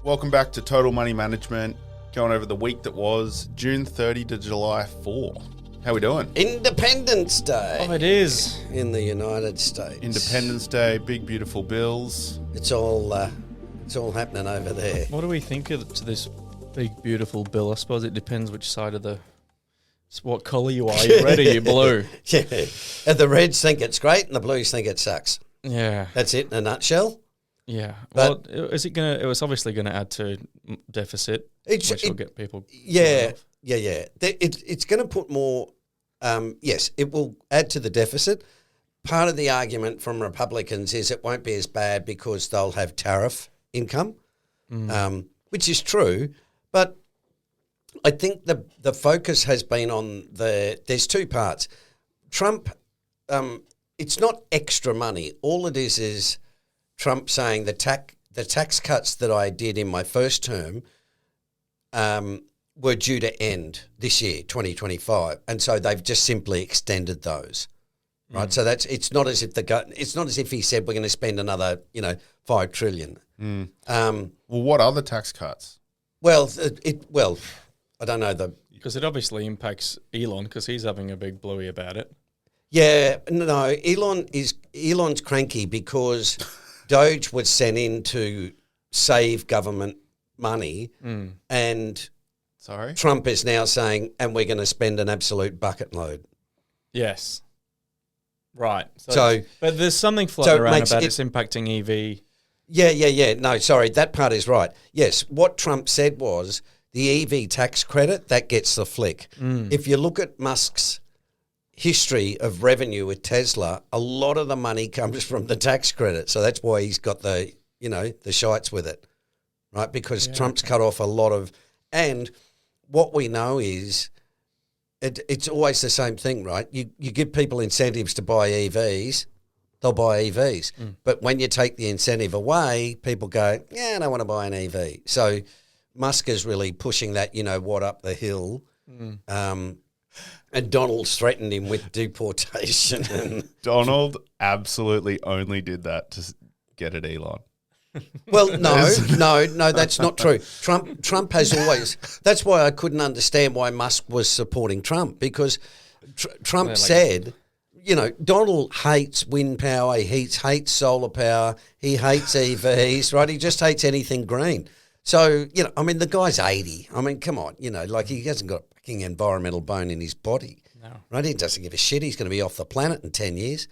Welcome back to Total Money Management. Going over the week that was June 30 to July 4. How we doing? Independence Day. Oh, it is. In the United States. Independence Day, big beautiful bills. It's all happening over there. What do we think of to this big, beautiful bill? I suppose it depends which side of the... what colour you are. You red or you blue? Yeah. And the Reds think it's great and the Blues think it sucks. Yeah. That's it in a nutshell. Yeah. But well, is it going to... It was obviously going to add to deficit, which will get people... Yeah. It's going to put more... yes, it will add to the deficit. Part of the argument from Republicans is it won't be as bad because they'll have tariff income, which is true. But I think the focus has been on there's two parts. Trump, it's not extra money. All it is Trump saying the tax cuts that I did in my first term were due to end this year, 2025, and so they've just simply extended those, right? So it's not as if he said we're going to spend another $5 trillion. Well, what other tax cuts? Well, I don't know because it obviously impacts Elon because he's having a big bluey about it. Yeah, no, Elon's cranky because Doge was sent in to save government money, and Trump is now saying, and we're going to spend an absolute bucket load. Yes. Right. So but there's something floating around about it's impacting EV. Yeah. No, sorry, that part is right. Yes, what Trump said was the EV tax credit, that gets the flick. If you look at Musk's history of revenue with Tesla, a lot of the money comes from the tax credit. So that's why he's got the shites with it, right? Because Trump's cut off a lot of, and what we know is it's always the same thing, right? You give people incentives to buy EVs, they'll buy EVs. But when you take the incentive away, people go, yeah, I don't want to buy an EV. So Musk is really pushing that, up the hill. And Donald's threatened him with deportation. Donald absolutely only did that to get at Elon. Well, no, that's not true. Trump has always... That's why I couldn't understand why Musk was supporting Trump, because Trump said, Donald hates wind power, he hates solar power, he hates EVs, right? He just hates anything green. So, the guy's 80. Come on, he hasn't got a fucking environmental bone in his body. No. Right? He doesn't give a shit. He's going to be off the planet in 10 years.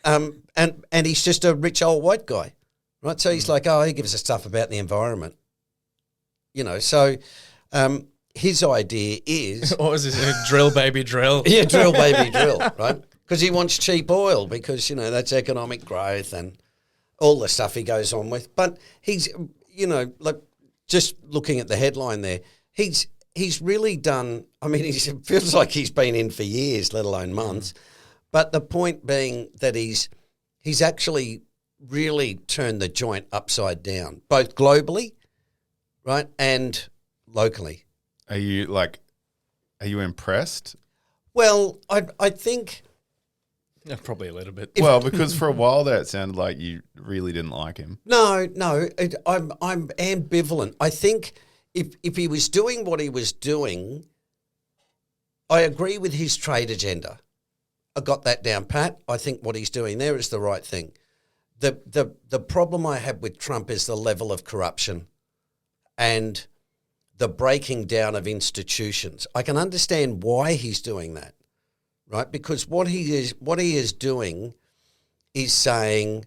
And he's just a rich old white guy. Right? So he's like, he gives us stuff about the environment. So his idea is... What was this? Drill, baby, drill. Yeah, drill, baby, drill, right? Because he wants cheap oil because, that's economic growth and all the stuff he goes on with. But he's, just looking at the headline there, he's really done... it feels like he's been in for years, let alone months. But the point being that he's actually really turned the joint upside down, both globally, right, and locally. Are you impressed? Well, I think... Yeah, probably a little bit. Well, because for a while there it sounded like you really didn't like him. No, I'm ambivalent. I think if he was doing what he was doing, I agree with his trade agenda. I got that down pat. I think what he's doing there is the right thing. The problem I have with Trump is the level of corruption and the breaking down of institutions. I can understand why he's doing that, right? Because what he is doing is saying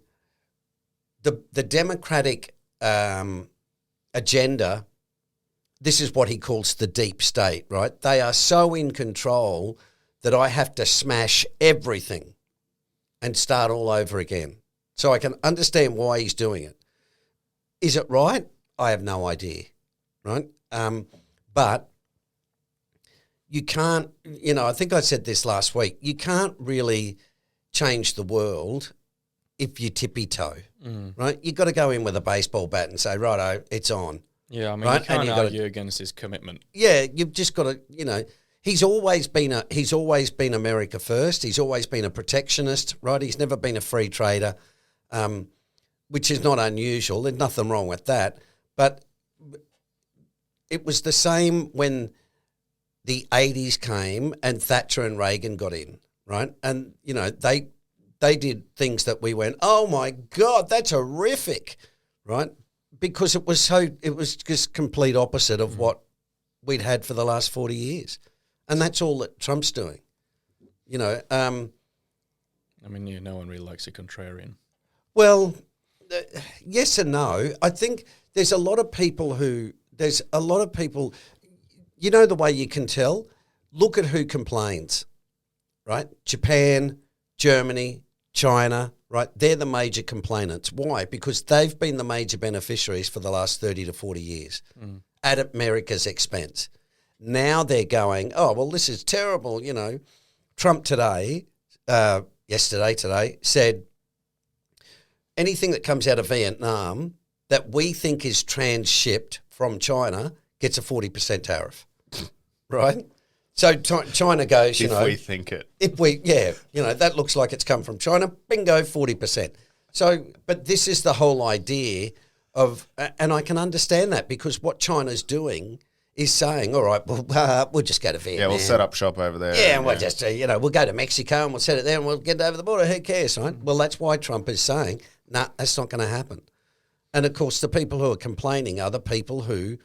the Democratic agenda, this is what he calls the deep state, right? They are so in control that I have to smash everything and start all over again. So I can understand why he's doing it. Is it right? I have no idea, right? But you can't, I think I said this last week, you can't really change the world if you tippy-toe, right? You've got to go in with a baseball bat and say, righto, it's on. Yeah, right? You can't argue against his commitment. Yeah, you've just got to, he's always been America first. He's always been a protectionist, right? He's never been a free trader, which is not unusual. There's nothing wrong with that. But it was the same when the 80s came and Thatcher and Reagan got in, right? And, you know, they did things that we went, oh, my God, that's horrific, right? Because it was just complete opposite of what we'd had for the last 40 years. And that's all that Trump's doing, you know. I mean, yeah, no one really likes a contrarian. Well, yes and no. I think there's a lot of people, you know, the way you can tell, look at who complains, right? Japan, Germany, China, right? They're the major complainants. Why? Because they've been the major beneficiaries for the last 30 to 40 years at America's expense. Now they're going, oh, well, this is terrible, you know. Trump today said anything that comes out of Vietnam that we think is transshipped from China gets a 40% tariff, right? So China goes, if we think it. That looks like it's come from China, bingo, 40%. So, but this is the whole idea of, and I can understand that because what China's doing is saying, all right, well, we'll just go to Vietnam. Yeah, we'll set up shop over there. Yeah, and we'll just, we'll go to Mexico and we'll set it there and we'll get over the border. Who cares, right? Well, that's why Trump is saying, nah, that's not going to happen. And, of course, the people who are complaining are the people who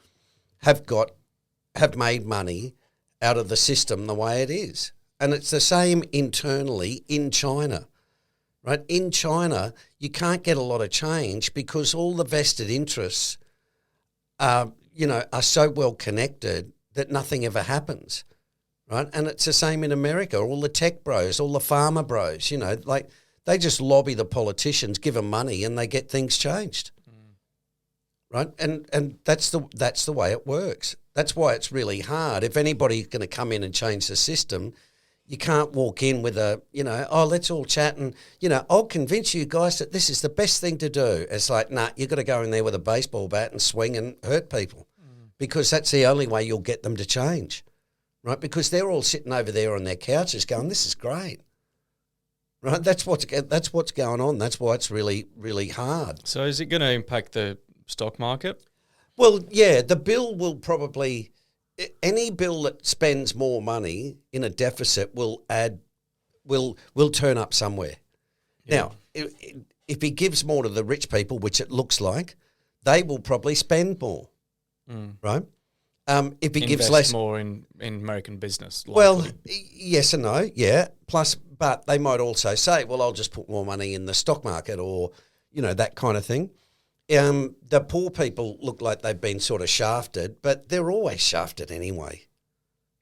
have made money out of the system the way it is. And it's the same internally in China, right? In China, you can't get a lot of change because all the vested interests are so well connected that nothing ever happens, right? And it's the same in America. All the tech bros, all the farmer bros, like they just lobby the politicians, give them money, and they get things changed, right? And that's the way it works. That's why it's really hard. If anybody's going to come in and change the system, you can't walk in with let's all chat and, I'll convince you guys that this is the best thing to do. It's like, nah, you've got to go in there with a baseball bat and swing and hurt people because that's the only way you'll get them to change, right? Because they're all sitting over there on their couches going, this is great, right? That's what's going on. That's why it's really, really hard. So is it going to impact the stock market? Well, yeah, the bill will probably... Any bill that spends more money in a deficit will turn up somewhere. Yeah. Now, if he gives more to the rich people, which it looks like, they will probably spend more, right? If he gives less more in American business, likely. Well, yes and no, yeah. But they might also say, well, I'll just put more money in the stock market, or that kind of thing. The poor people look like they've been sort of shafted, but they're always shafted anyway.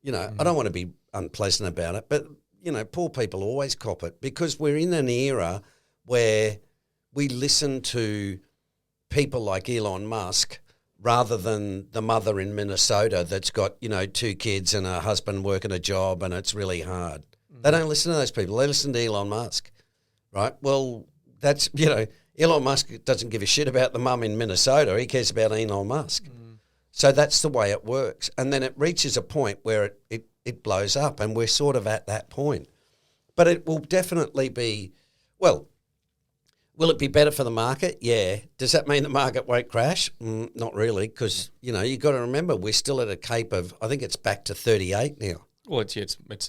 I don't want to be unpleasant about it, but, poor people always cop it because we're in an era where we listen to people like Elon Musk rather than the mother in Minnesota that's got, 2 kids and a husband working a job and it's really hard. They don't listen to those people. They listen to Elon Musk, right? Well, that's, Elon Musk doesn't give a shit about the mum in Minnesota. He cares about Elon Musk. So that's the way it works. And then it reaches a point where it blows up, and we're sort of at that point. But it will definitely be, well, will it be better for the market? Yeah. Does that mean the market won't crash? Not really, because, you've got to remember we're still at a cape of, I think it's back to 38 now. Well, it's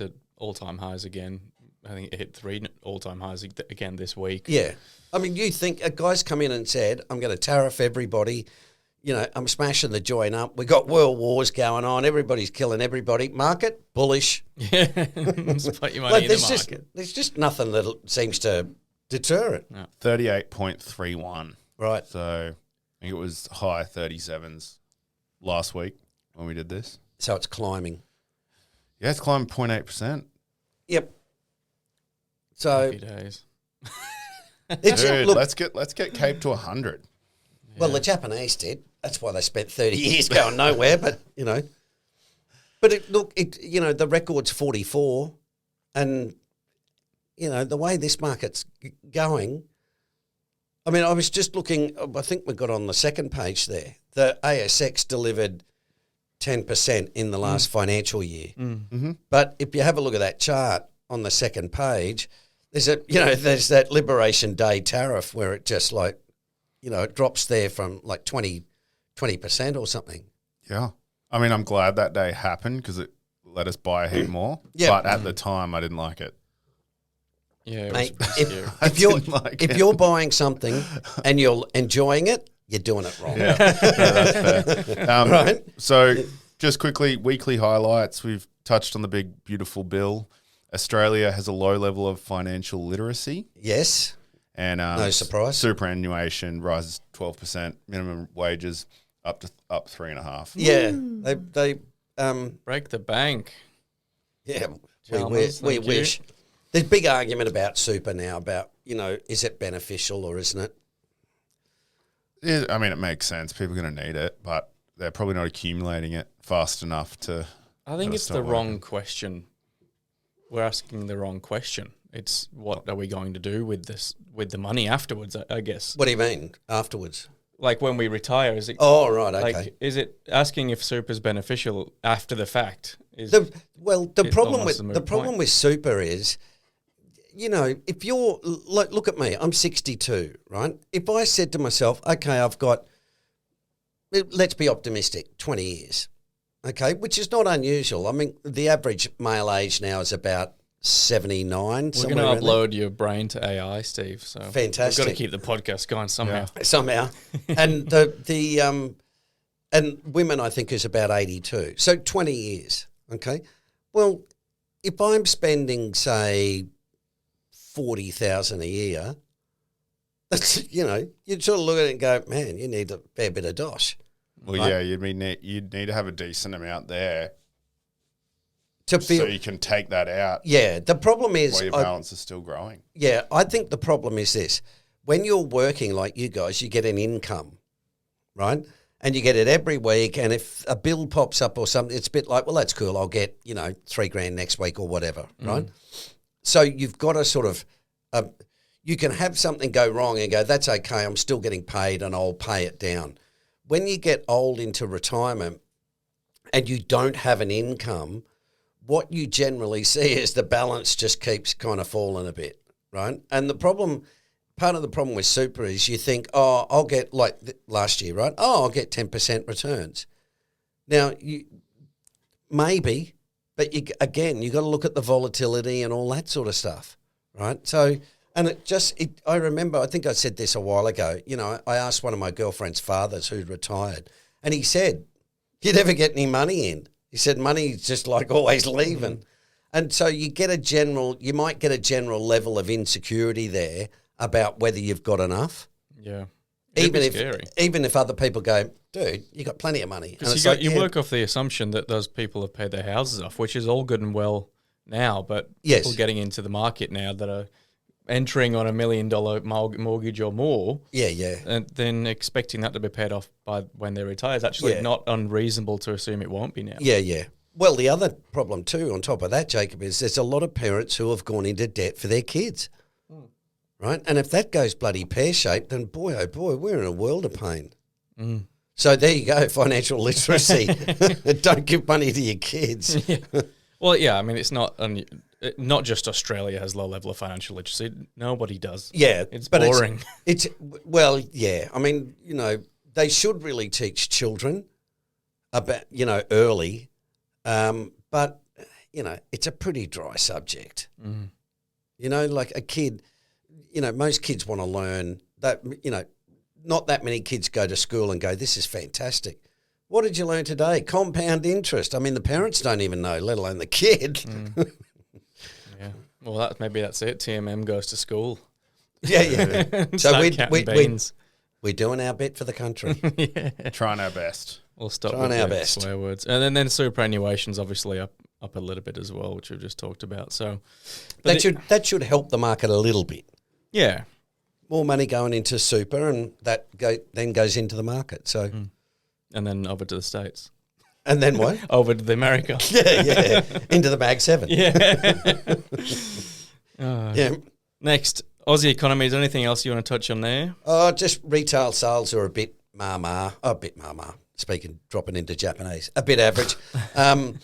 at all-time highs again. I think it hit 3 all-time highs again this week. Yeah. I mean, you think a guy's come in and said, I'm going to tariff everybody. I'm smashing the joint up. We've got world wars going on. Everybody's killing everybody. Market, bullish. Yeah. Just put your money in the market. There's just nothing that seems to deter it. No. 38.31. Right. So I think it was high 37s last week when we did this. So it's climbing. Yeah, it's climbed 0.8%. Yep. So Happy days. Dude, let's get Cape to 100. Well, the Japanese did. That's why they spent 30 years going nowhere. But the record's 44, and the way this market's going. I mean, I was just looking. I think we got on the second page there. The ASX delivered 10% in the last financial year. Mm-hmm. But if you have a look at that chart on the second page, there's that Liberation Day tariff where it just it drops there from like 20 20% or something. Yeah. I mean, I'm glad that day happened because it let us buy a heap more. Yeah. But at the time, I didn't like it. Yeah, it was Mate, pretty scary. if you're buying something and you're enjoying it, you're doing it wrong. Yeah, that's fair. Right. So just quickly, weekly highlights. We've touched on the big, beautiful bill. Australia has a low level of financial literacy. Yes. And No surprise. Superannuation rises 12%. Minimum wages up 3.5%. Yeah. They Break the bank. yeah, Chalmers, we thank you. wish. There's big argument about super now about, is it beneficial or isn't it? Yeah, I mean, it makes sense. People are going to need it, but they're probably not accumulating it fast enough to. I think let it's us the start wrong working. question. We're asking the wrong question. It's what are we going to do with this, with the money afterwards, I guess. What do you mean afterwards? Like when we retire, is it Oh, right, okay. like is it asking if super's beneficial after the fact? Is The It's problem almost a with moot point. super is, if you're look at me, I'm 62, right? If I said to myself, okay, I've got, let's be optimistic, 20 years, okay, which is not unusual. I mean, the average male age now is about 79. we're going to somewhere around there. upload your brain to AI, Steve. So Fantastic. We've got to keep the podcast going somehow. Somehow, and and women, I think, is about 82. So 20 years. Okay. Well, if I'm spending, say, 40,000 a year, that's you'd sort of look at it and go, man, you need a fair bit of dosh. Well, right? yeah, you'd need to have a decent amount there To so feel, you can take that out yeah. The problem is, while your balance is still growing. I think the problem is this: when you're working like you guys, you get an income, right? And you get it every week. And if a bill pops up or something, it's a bit like, well, that's cool. I'll get, $3,000 next week or whatever, right? So you've got to sort of, you can have something go wrong and go, that's okay. I'm still getting paid and I'll pay it down. When you get old into retirement and you don't have an income, what you generally see is the balance just keeps kind of falling a bit, right? And part of the problem with super is you think, oh, I'll get like last year, right? Oh, I'll get 10% returns. Now, maybe, but you got to look at the volatility and all that sort of stuff, right? So, and I remember, I think I said this a while ago, I asked one of my girlfriend's fathers who'd retired, and he said, you never get any money in. He said, money's just like always leaving. And so you might get a general level of insecurity there about whether you've got enough. Yeah. It'd be scary. Even if other people go, dude, you got plenty of money. Because you work off the assumption that those people have paid their houses off, which is all good and well now, but Yes. people getting into the market now that are entering on $1 million mortgage or more, Yeah. and then expecting that to be paid off by when they retire is actually not unreasonable to assume it won't be now. Yeah. Well, the other problem too, on top of that, Jacob, is there's a lot of parents who have gone into debt for their kids. Right? And if that goes bloody pear-shaped, then boy, oh boy, we're in a world of pain. So there you go, financial literacy. Don't give money to your kids. Well, yeah, I mean, it's not just Australia has low level of financial literacy. Nobody does. Yeah. It's but boring. Yeah. I mean, they should really teach children about, early. But, it's a pretty dry subject. Like a kid, most kids want to learn that, not that many kids go to school and go, this is fantastic. What did you learn today? Compound interest. I mean, the parents don't even know, let alone the kid. Yeah. Well, maybe that's it. TMM goes to school. Yeah. So Start counting beans. we're doing our bit for the country. Trying our best. We'll stop Trying with our the best. swear words. And then superannuation's obviously up a little bit as well, which we've just talked about. So That should help the market a little bit. Yeah. More money going into super, and that then goes into the market. So, And then over to the States. and then what? Over to the America. yeah, into the Mag 7. Yeah. Yeah. Next, Aussie economy. Is there anything else you want to touch on there? Just retail sales are a bit speaking, dropping into Japanese, a bit average. And,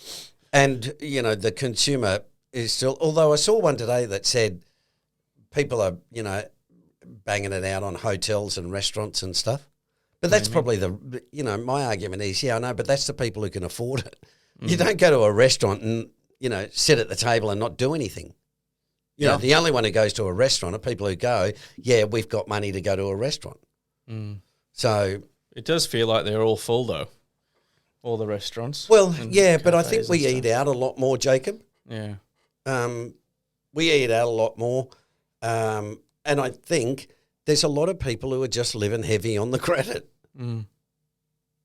the consumer is still, although I saw one today that said people are, banging it out on hotels and restaurants and stuff. But that's probably my argument is, I know, but that's the people who can afford it. You don't go to a restaurant and, sit at the table and not do anything. You know, the only one who goes to a restaurant are people who go, we've got money to go to a restaurant. So it does feel like they're all full though, all the restaurants. Well, but I think we eat out a lot more, Jacob. Yeah. We eat out a lot more. And I think there's a lot of people who are just living heavy on the credit.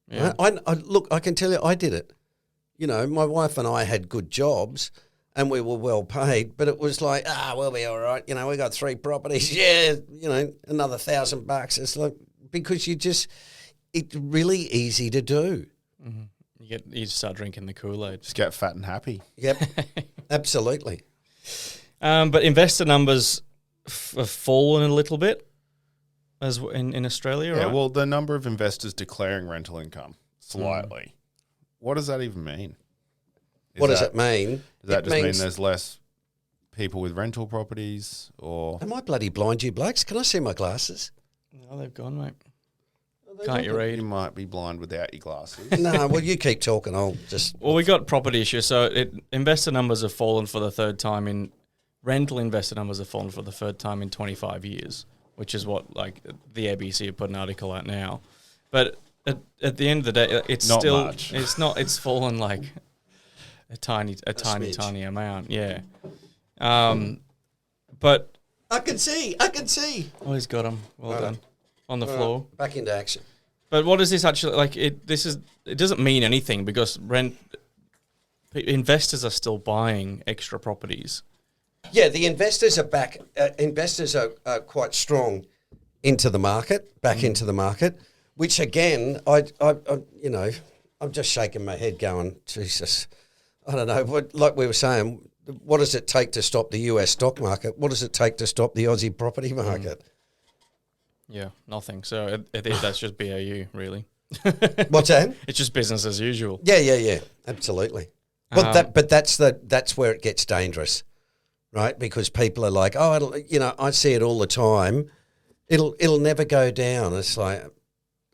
Yeah. Look, I can tell you I did it. My wife and I had good jobs and we were well paid, but it was like, we'll be all right. We got 3 properties. Yeah, another $1,000. It's like, because it's really easy to do. You start drinking the Kool-Aid. Just get fat and happy. Yep, absolutely. But investor numbers have fallen a little bit as in Australia, right? Yeah, well, the number of investors declaring rental income, slightly. What does that even mean? What does it mean? Does that just mean there's less people with rental properties, or... Am I bloody blind, you blokes? Can I see my glasses? No, they've gone, mate. Can't you read? You might be blind without your glasses. No, well, you keep talking. I'll just... Well, we got property issues. So investor numbers have fallen for the third time rental investor numbers have fallen for the third time in 25 years, which is what, like, the ABC have put an article out now. But at the end of the day, it's not still... much. It's fallen, like, a tiny amount, yeah. But... I can see. Oh, he's got him. Well done. On the floor. Back into action. But what is this actually like? It doesn't mean anything because investors are still buying extra properties. Yeah, the investors are back. Investors are quite strong into the market, into the market. Which again, I'm just shaking my head, going, Jesus, I don't know. Like we were saying, what does it take to stop the US stock market? What does it take to stop the Aussie property market? Yeah, nothing. So that's just BAU, really. What's that? It's just business as usual. Yeah, absolutely. But that's where it gets dangerous, right? Because people are like, I see it all the time. It'll never go down. It's like,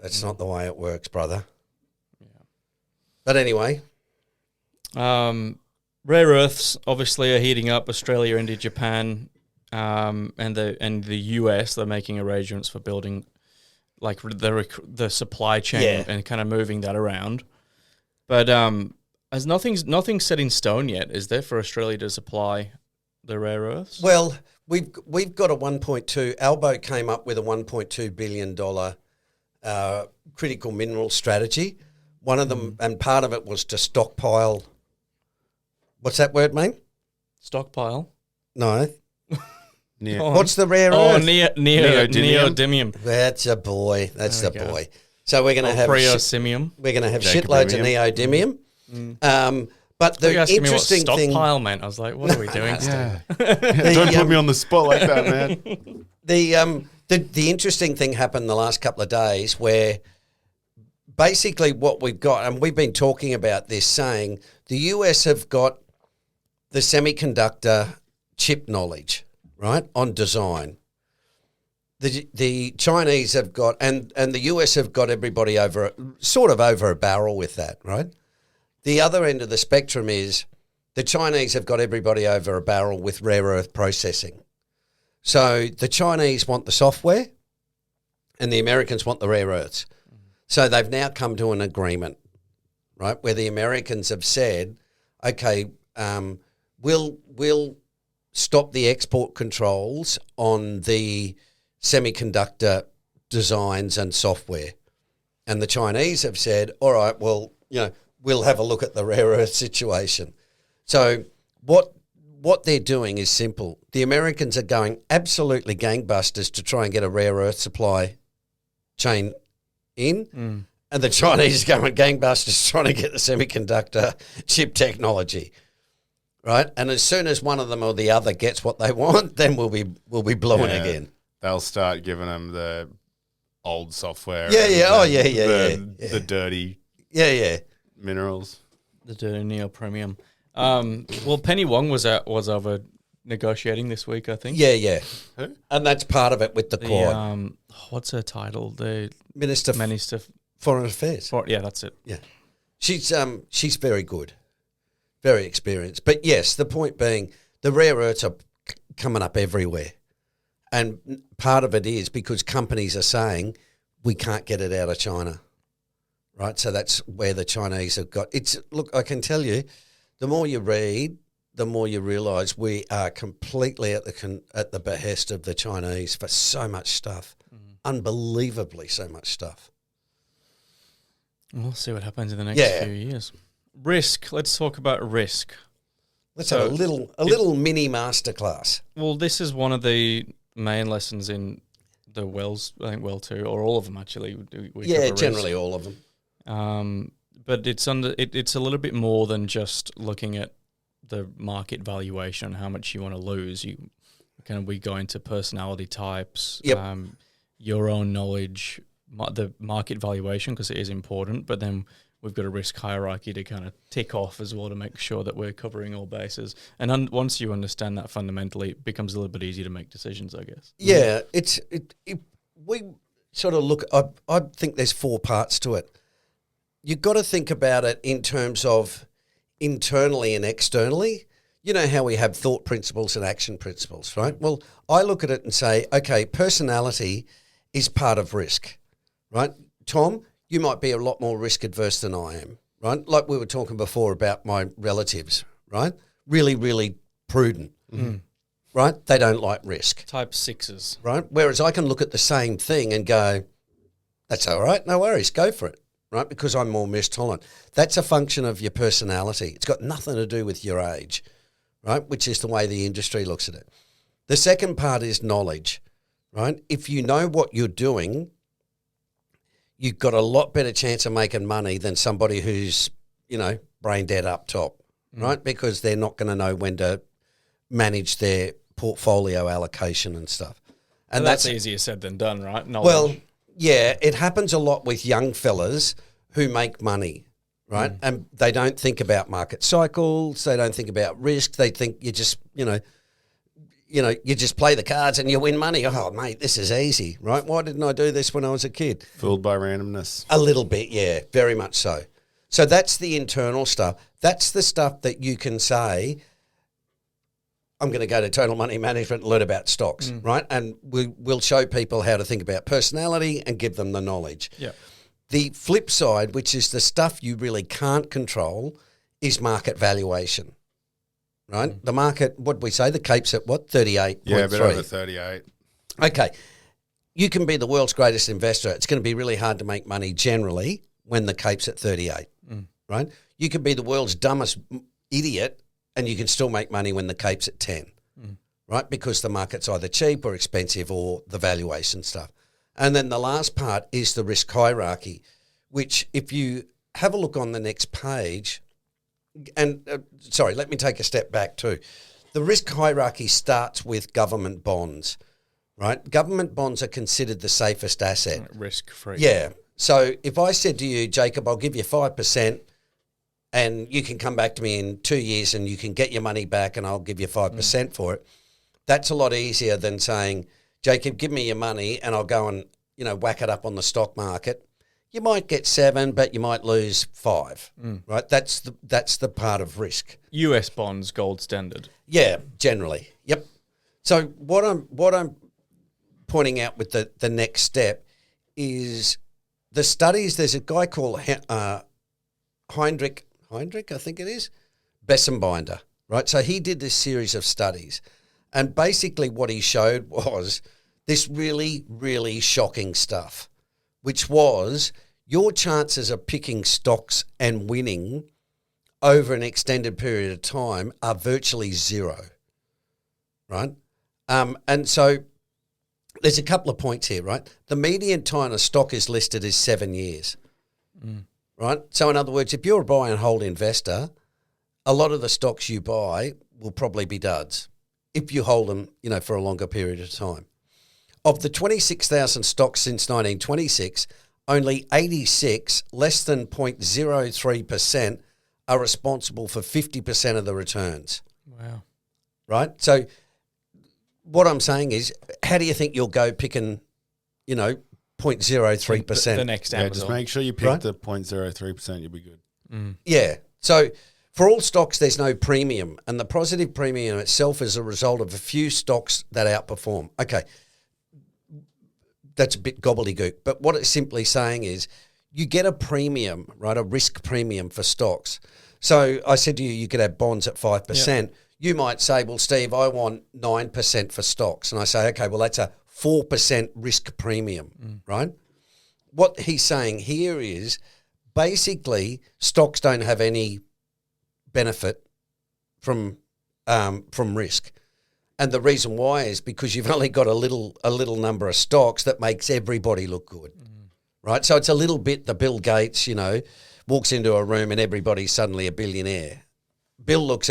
that's not the way it works, brother. Yeah. But anyway, rare earths obviously are heating up. Australia, India, Japan. And the US, they're making arrangements for building, like, the supply chain and kind of moving that around. But as nothing's set in stone yet, is there, for Australia to supply the rare earths? Well, we've got a 1.2. Albo came up with a $1.2 billion critical mineral strategy. One of them, and part of it was to stockpile. What's that word mean? Stockpile. No. What's the rare earth? Oh, neodymium. That's a boy. That's the boy. So we're going to have preosimium. We're going to have shitloads of neodymium. But the interesting thing, stockpile meant, I was like, what are we doing? Don't put me on the spot like that, man. The interesting thing happened the last couple of days, where basically what we've got, and we've been talking about this, saying the US have got the semiconductor chip knowledge, right, on design. The Chinese have got, and the US have got everybody over a barrel with that, right? The other end of the spectrum is the Chinese have got everybody over a barrel with rare earth processing. So the Chinese want the software and the Americans want the rare earths. So they've now come to an agreement, right, where the Americans have said, okay, we'll stop the export controls on the semiconductor designs and software. And the Chinese have said, all right, well, we'll have a look at the rare earth situation. So what they're doing is simple. The Americans are going absolutely gangbusters to try and get a rare earth supply chain in, and the Chinese are going gangbusters trying to get the semiconductor chip technology. Right, and as soon as one of them or the other gets what they want, then we'll be blowing again. They'll start giving them the old software. The dirty. Minerals. The dirty neopremium. Well, Penny Wong was over negotiating this week, I think. Yeah. Who? And that's part of it with the Quad. What's her title? The Minister Minister Foreign Affairs. yeah, that's it. Yeah. She's very good, very experienced. But yes, the point being, the rare earths are coming up everywhere. And part of it is because companies are saying we can't get it out of China, right? So that's where the Chinese have got. Look, I can tell you, the more you read, the more you realise we are completely at the behest of the Chinese for so much stuff, unbelievably so much stuff. We'll see what happens in the next few years. Risk. Let's talk about risk. Let's have a little mini masterclass. Well, this is one of the main lessons in the Wells, I think Well 2, or all of them actually. We cover generally risk. all of them. But it's a little bit more than just looking at the market valuation, how much you want to lose. We go into personality types, your own knowledge, the market valuation, because it is important, but then we've got a risk hierarchy to kind of tick off as well to make sure that we're covering all bases. And once you understand that fundamentally, it becomes a little bit easier to make decisions, I guess. Yeah, we sort of look, I think there's 4 parts to it. You've got to think about it in terms of internally and externally. You know how we have thought principles and action principles, right? Well, I look at it and say, okay, personality is part of risk, right? Tom, you might be a lot more risk adverse than I am, right? Like we were talking before about my relatives, right? Really, really prudent, right? They don't like risk. Type 6s. Right? Whereas I can look at the same thing and go, that's all right, no worries, go for it, right? Because I'm more risk tolerant. That's a function of your personality. It's got nothing to do with your age, right? Which is the way the industry looks at it. The second part is knowledge, right? If you know what you're doing, you've got a lot better chance of making money than somebody who's, brain dead up top, right? Because they're not going to know when to manage their portfolio allocation and stuff. And that's easier said than done, right? Knowledge. Well, yeah, it happens a lot with young fellas who make money, right? And they don't think about market cycles. They don't think about risk. They think you just, you just play the cards and you win money. Oh, mate, this is easy, right? Why didn't I do this when I was a kid? Fooled by randomness. A little bit, yeah, very much so. So that's the internal stuff. That's the stuff that you can say, I'm going to go to Total Money Management and learn about stocks, right? And we'll show people how to think about personality and give them the knowledge. Yeah. The flip side, which is the stuff you really can't control, is market valuation. Right? The market, what did we say? The Cape's at what? 38.3. Yeah, a bit over 38. Okay. You can be the world's greatest investor. It's going to be really hard to make money generally when the Cape's at 38. Right? You can be the world's dumbest idiot and you can still make money when the Cape's at 10. Right? Because the market's either cheap or expensive or the valuation stuff. And then the last part is the risk hierarchy, which if you have a look on the next page, and sorry, let me take a step back too. The risk hierarchy starts with government bonds, right? Government bonds are considered the safest asset. Risk-free. Yeah. So if I said to you, Jacob, I'll give you 5% and you can come back to me in 2 years and you can get your money back and I'll give you 5% for it, that's a lot easier than saying, Jacob, give me your money and I'll go and, whack it up on the stock market. You might get 7, but you might lose 5, right? That's the part of risk. US bonds, gold standard. Yeah, generally. Yep. So what I'm pointing out with the next step is the studies. There's a guy called Heinrich, I think it is, Bessenbinder, right? So he did this series of studies, and basically what he showed was this really, really shocking stuff, which was your chances of picking stocks and winning over an extended period of time are virtually zero, right? And so there's a couple of points here, right? The median time a stock is listed is 7 years, right? So in other words, if you're a buy and hold investor, a lot of the stocks you buy will probably be duds if you hold them, for a longer period of time. Of the 26,000 stocks since 1926, only 86, less than 0.03%, are responsible for 50% of the returns. Wow. right? So what I'm saying is, how do you think you'll go picking, 0.03%? The next Yeah, Amazon. just make sure you pick Right? the 0.03%. You'll be good. Yeah. So for all stocks, there's no premium, and the positive premium itself is a result of a few stocks that outperform. Okay, that's a bit gobbledygook, but what it's simply saying is you get a premium, right, a risk premium for stocks. So I said to you, you could have bonds at 5%. You might say, well, Steve, I want 9% for stocks. And I say, okay, well, that's a 4% risk premium, right? What he's saying here is basically stocks don't have any benefit from risk. And the reason why is because you've only got a little number of stocks that makes everybody look good, right? So it's a little bit the Bill Gates, walks into a room and everybody's suddenly a billionaire. Bill makes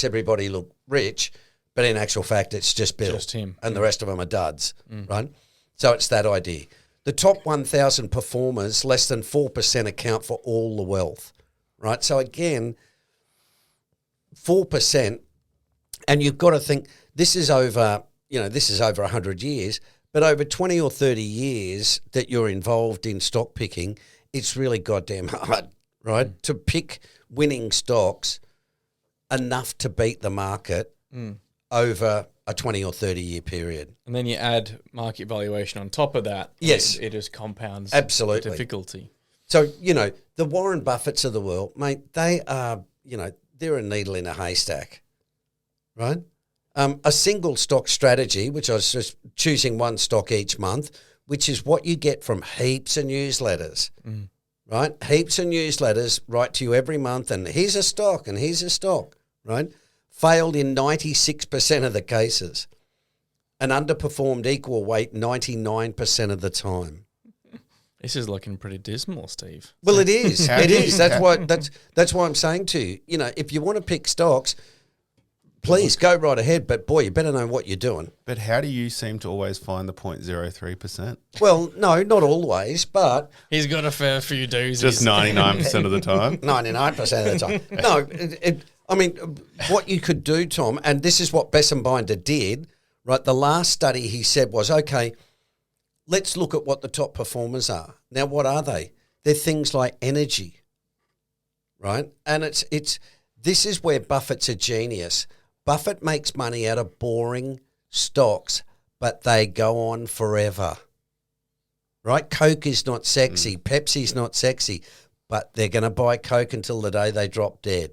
everybody look rich, but in actual fact, it's just Bill. Just him. And the rest of them are duds, right? So it's that idea. The top 1,000 performers, less than 4% account for all the wealth, right? So again, 4%, and you've got to think this is over 100 years, but over 20 or 30 years that you're involved in stock picking, it's really goddamn hard, right? To pick winning stocks enough to beat the market over a 20 or 30 year period. And then you add market valuation on top of that. Yes. It just compounds Absolutely. the difficulty. So, the Warren Buffetts of the world, mate, they are, they're a needle in a haystack, right? A single stock strategy, which I was just choosing one stock each month, which is what you get from heaps of newsletters, right? Heaps of newsletters write to you every month, and here's a stock, and here's a stock, right? Failed in 96% of the cases and underperformed equal weight 99% of the time. This is looking pretty dismal, Steve. Well, it is. It is. That's why I'm saying to you, if you want to pick stocks, please go right ahead. But boy, you better know what you're doing. But how do you seem to always find the 0.03%? Well, no, not always, but He's got a fair few doozies. Just 99% of the time. 99% of the time. No, what you could do, Tom, and this is what Bessenbinder did, right? The last study he said was, okay, let's look at what the top performers are. Now, what are they? They're things like energy, right? And this is where Buffett's a genius. Buffett makes money out of boring stocks, but they go on forever, right? Coke is not sexy. Pepsi's not sexy, but they're going to buy Coke until the day they drop dead,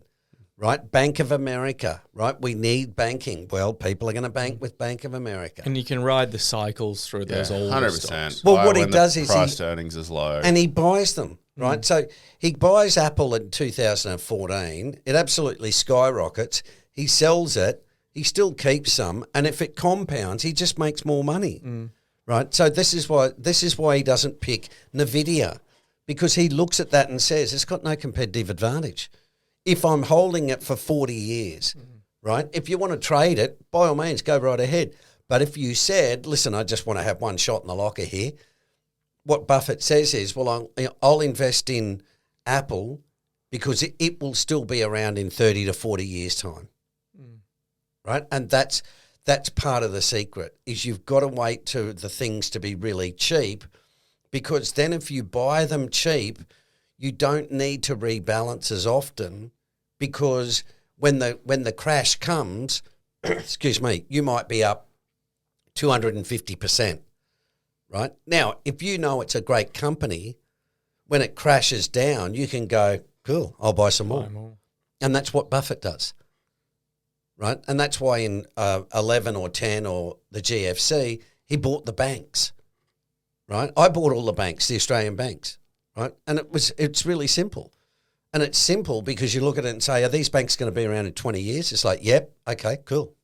right? Bank of America, right? We need banking. Well, people are going to bank with Bank of America. And you can ride the cycles through those old 100%. stocks. Well, Buy what he when the does is price to earnings is low. and he buys them, right? So he buys Apple in 2014. It absolutely skyrockets. He sells it. He still keeps some, and if it compounds, he just makes more money, right? So this is why he doesn't pick Nvidia, because he looks at that and says it's got no competitive advantage. If I'm holding it for 40 years, right? If you want to trade it, by all means, go right ahead. But if you said, listen, I just want to have one shot in the locker here, what Buffett says is, well, I'll invest in Apple because it will still be around in 30 to 40 years' time, right? And that's part of the secret, is you've got to wait to the things to be really cheap, because then if you buy them cheap, you don't need to rebalance as often, because when the crash comes, excuse me, you might be up 250%, right? Now, if you know it's a great company, when it crashes down, you can go, cool, I'll buy some more. And that's what Buffett does, right? And that's why in 11 or 10 or the GFC, he bought the banks, right? I bought all the banks, the Australian banks, right? And it's really simple. And it's simple because you look at it and say, are these banks going to be around in 20 years? It's like, yep, okay, cool.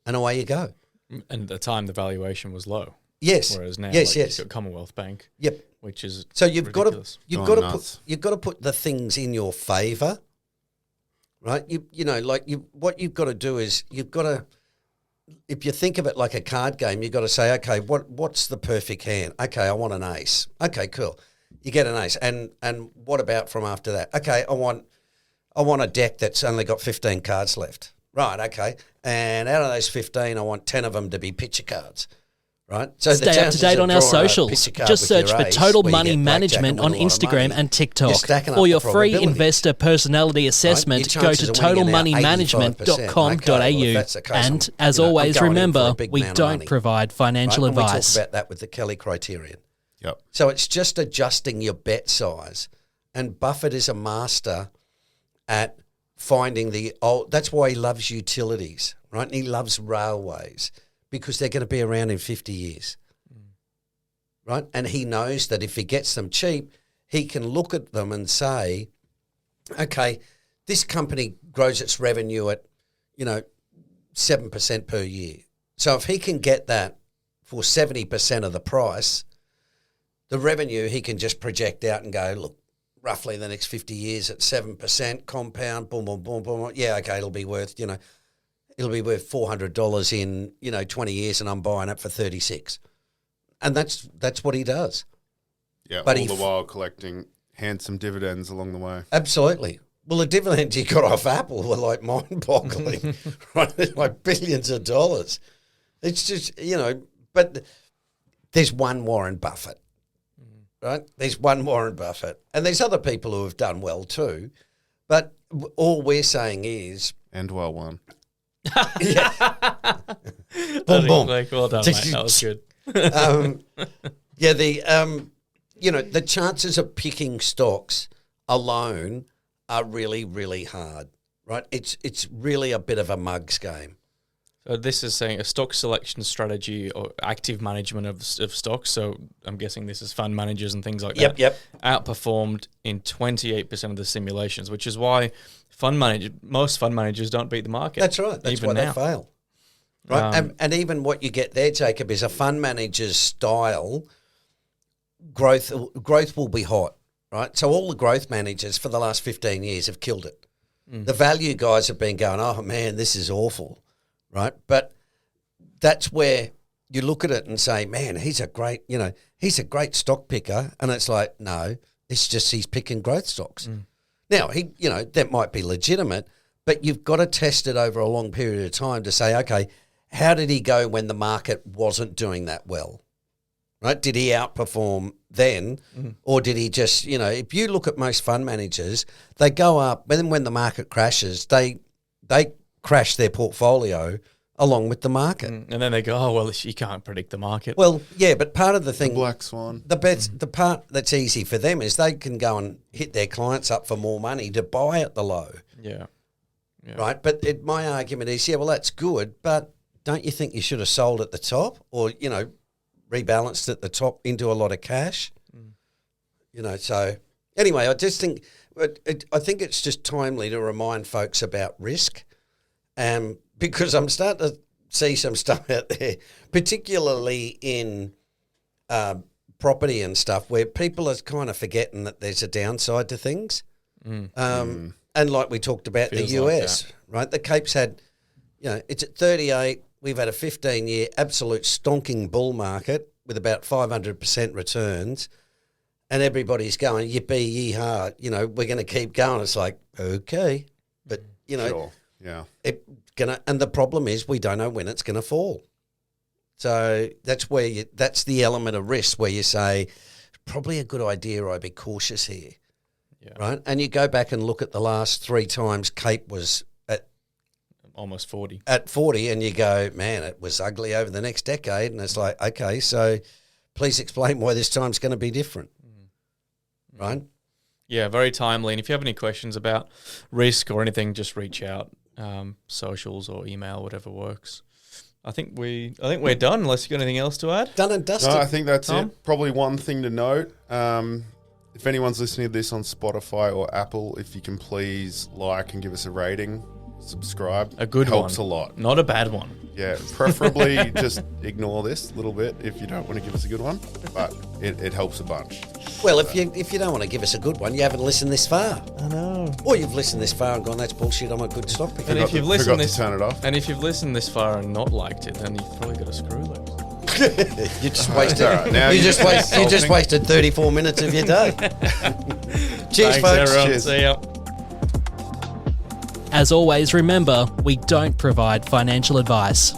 And away you go. And at the time, the valuation was low. Yes. Whereas now, yes. you've got Commonwealth Bank. Yep. Which is so you've ridiculous. got to put the things in your favour, right? What you've got to do is you've got to, if you think of it like a card game, you've got to say, okay, what's the perfect hand? Okay, I want an ace. Okay, cool. You get an ace, and what about from after that? Okay, I want a deck that's only got 15 cards left. Right, okay. And out of those 15, I want 10 of them to be picture cards. Right? So Stay up to date on our socials. Just search for Total Money Management on Instagram and TikTok. For your free investor personality assessment, go to totalmoneymanagement.com.au. And as always, remember, we don't provide financial advice. We talk about that with the Kelly criterion. Yep. So it's just adjusting your bet size. And Buffett is a master at finding the old. That's why he loves utilities, right? And he loves railways, because they're going to be around in 50 years, right? And he knows that if he gets them cheap, he can look at them and say, okay, this company grows its revenue at, 7% per year. So if he can get that for 70% of the price, the revenue he can just project out and go, look, roughly the next 50 years at 7% compound, boom, boom, boom, boom. Yeah, okay, it'll be worth, it'll be worth $400 in, 20 years, and I'm buying it for 36. And that's what he does. Yeah, but all the while collecting handsome dividends along the way. Absolutely. Well, the dividends he got off Apple were like mind-boggling, right? It's like billions of dollars. It's just, but there's one Warren Buffett, right? There's one Warren Buffett. And there's other people who have done well too. But all we're saying is... And well one. Boom, boom. Well done, mate. That was good. The chances of picking stocks alone are really, really hard, right? It's really a bit of a mugs game. So this is saying a stock selection strategy or active management of stocks. So I'm guessing this is fund managers and things like that. Yep. Outperformed in 28% of the simulations, which is why most fund managers don't beat the market. That's right. That's why they fail. Right, and even what you get there, Jacob, is a fund manager's style. Growth will be hot, right? So all the growth managers for the last 15 years have killed it. The value guys have been going, oh man, this is awful, right? But that's where you look at it and say, man, he's a great stock picker, and it's like, no, it's just he's picking growth stocks. Now that might be legitimate, but you've got to test it over a long period of time to say, okay, how did he go when the market wasn't doing that well, right? Did he outperform then, or did he just, if you look at most fund managers, they go up, but then when the market crashes, they crash their portfolio along with the market. And then they go, oh, well, you can't predict the market. Well, yeah, but part of the thing... The black swan. The part that's easy for them is they can go and hit their clients up for more money to buy at the low. Yeah. Right? But my argument is, yeah, well, that's good, but don't you think you should have sold at the top or, rebalanced at the top into a lot of cash? So anyway, I just think... I think it's just timely to remind folks about risk, because I'm starting to see some stuff out there, particularly in property and stuff, where people are kind of forgetting that there's a downside to things. And like we talked about the US, right? The Cape's had, it's at 38. We've had a 15-year absolute stonking bull market with about 500% returns. And everybody's going, yippee, yee-haw, we're going to keep going. It's like, okay. But, Sure. Yeah. And the problem is we don't know when it's going to fall. So that's the element of risk where you say, probably a good idea I'd be cautious here. Yeah. Right? And you go back and look at the last 3 times Cape was at almost 40. At 40, and you go, man, it was ugly over the next decade. And it's like, okay, so please explain why this time's going to be different. Right? Yeah, very timely. And if you have any questions about risk or anything, just reach out, socials or email, whatever works. I think we're done, unless you've got anything else to add. Done and dusted. No, I think that's Tom? it. Probably one thing to note. If anyone's listening to this on Spotify or Apple, if you can please like and give us a rating, subscribe. A good helps one. a lot. Not a bad one. Yeah, preferably just ignore this a little bit if you don't want to give us a good one, but it helps a bunch. Well, if you don't want to give us a good one, you haven't listened this far. I know. Or you've listened this far and gone, that's bullshit, I'm a good stock picker. And if you've listened to turn it off. And if you've listened this far and not liked it, then you've probably got a screw loose. You just wasted. Right. Now you just wasted 34 minutes of your day. Cheers, Thanks, folks. everyone. Cheers. See ya. As always, remember, we don't provide financial advice.